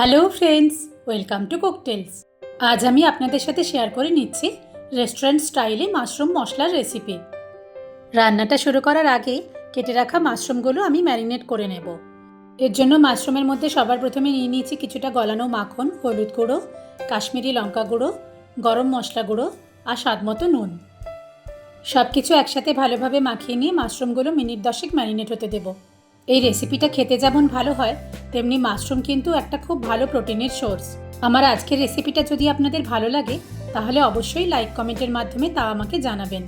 Hello friends, welcome to Cooktails. আজ আমি আপনাদের সাথে শেয়ার করে নিচ্ছি রেস্টুরেন্ট স্টাইলে মাশরুম মশলার রেসিপি। রান্নাটা শুরু করার আগে কেটে রাখা মাশরুমগুলো আমি ম্যারিনেট করে নেব। এর জন্য মাশরুমের মধ্যে সবার প্রথমে নিয়ে নিয়েছি কিছুটা গলানো মাখন, হলুদ গুঁড়ো, কাশ্মীরি লঙ্কা গুঁড়ো, গরম মশলা গুঁড়ো আর স্বাদমতো নুন। সব কিছু একসাথে ভালোভাবে মাখিয়ে নিয়ে মাশরুমগুলো মিনিট 10 ম্যারিনেট হতে দেব। এই রেসিপিটা খেতে যেমন ভালো হয়, তেমনি মাশরুম কিন্তু একটা খুব ভালো প্রোটিনের সোর্স। আমার আজকের রেসিপিটা যদি আপনাদের ভালো লাগে তাহলে অবশ্যই লাইক কমেন্টের মাধ্যমে তা আমাকে জানাবেন।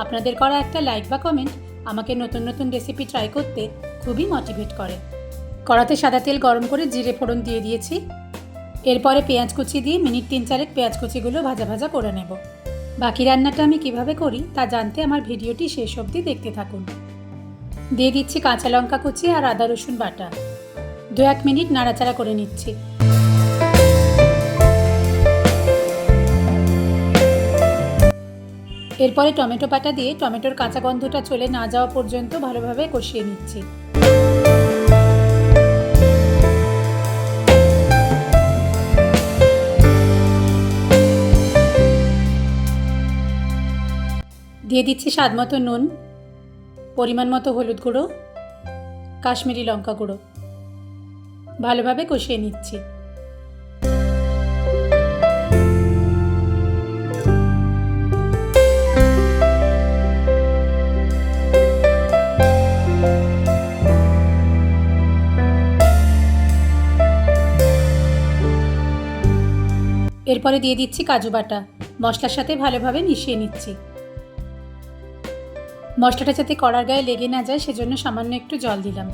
আপনাদের করা একটা লাইক বা কমেন্ট আমাকে নতুন নতুন রেসিপি ট্রাই করতে খুবই মোটিভেট করে। কড়াতে সাদা তেল গরম করে জিরে ফোড়ন দিয়ে দিয়েছি। এরপরে পেঁয়াজ কুচি দিয়ে মিনিট 3-4 পেঁয়াজ কুচিগুলো ভাজা ভাজা করে নেব। বাকি রান্নাটা আমি কিভাবে করি তা জানতে আমার ভিডিওটি শেষ অবধি দেখতে থাকুন। দিয়ে দিচ্ছি কাঁচা লঙ্কা কুচি আর আদা রসুন বাটা। 2-1 মিনিট নাড়াচাড়া করে নিচ্ছি। এরপরে টমেটো বাটা দিয়ে টমেটোর কাঁচা গন্ধটা চলে না যাওয়া পর্যন্ত ভালোভাবে কষিয়ে নিচ্ছি। দিয়ে দিচ্ছি স্বাদমতো নুন, পরিমাণ মতো হলুদ গুঁড়ো, কাশ্মীরি লঙ্কা গুঁড়ো। ভালোভাবে কষিয়ে নিচ্ছি। এরপরে দিয়ে দিচ্ছি কাজু বাটা। মশলার সাথে ভালোভাবে মিশিয়ে নিচ্ছি। মশলাটা যাতে কড়ার গায়ে লেগে না যায় সেজন্য সামান্য একটু জল দিলাম।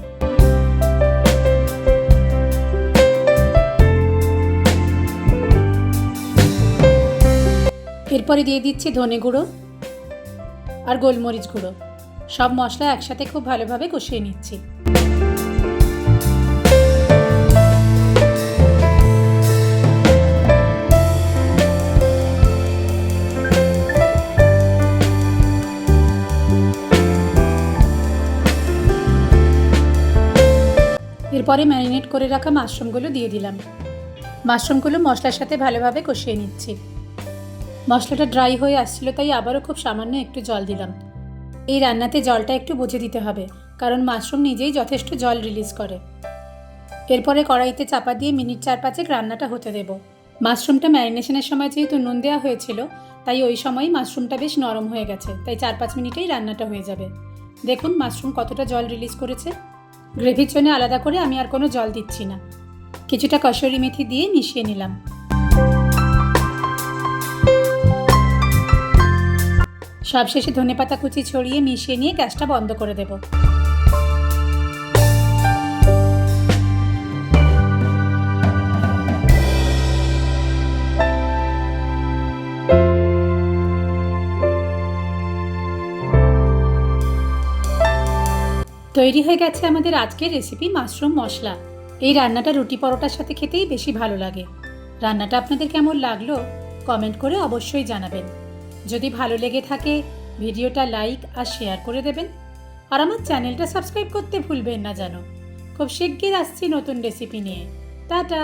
এরপরে দিয়ে দিচ্ছি ধনে গুঁড়ো আর গোলমরিচ গুঁড়ো। সব মশলা একসাথে খুব ভালোভাবে কষিয়ে নিচ্ছি। এরপরে ম্যারিনেট করে রাখা মাশরুমগুলো দিয়ে দিলাম। মাশরুমগুলো মশলার সাথে ভালোভাবে কষিয়ে নিচ্ছি। মশলাটা ড্রাই হয়ে আসছিল, তাই আবারও খুব সামান্য একটু জল দিলাম। এই রান্নাতে জলটা একটু বুঝে দিতে হবে, কারণ মাশরুম নিজেই যথেষ্ট জল রিলিজ করে। এরপরে কড়াইতে চাপা দিয়ে মিনিট 4-5 রান্নাটা হতে দেব। মাশরুমটা ম্যারিনেশনের সময় যেহেতু নুন দেওয়া হয়েছিল, তাই ওই সময়ই মাশরুমটা বেশ নরম হয়ে গেছে, তাই 4-5 মিনিটেই রান্নাটা হয়ে যাবে। দেখুন মাশরুম কতটা জল রিলিজ করেছে। গ্রেভির জন্য আলাদা করে আমি আর কোনো জল দিচ্ছি না। কিছুটা কসুরি মেথি দিয়ে মিশিয়ে নিলাম। সবশেষে ধনেপাতা কুচি ছড়িয়ে মিশিয়ে নিয়ে গ্যাসটা বন্ধ করে দেব। তৈরি হয়ে গেছে আমাদের আজকের রেসিপি মাশরুম মশলা। এই রান্নাটা রুটি পরোটার সাথে খেতেই বেশি ভালো লাগে। রান্নাটা আপনাদের কেমন লাগলো কমেন্ট করে অবশ্যই জানাবেন। যদি ভালো লেগে থাকে ভিডিওটা লাইক আর শেয়ার করে দেবেন। আর আমার চ্যানেলটা সাবস্ক্রাইব করতে ভুলবেন না যেন। খুব শিগগির আসছি নতুন রেসিপি নিয়ে। টাটা।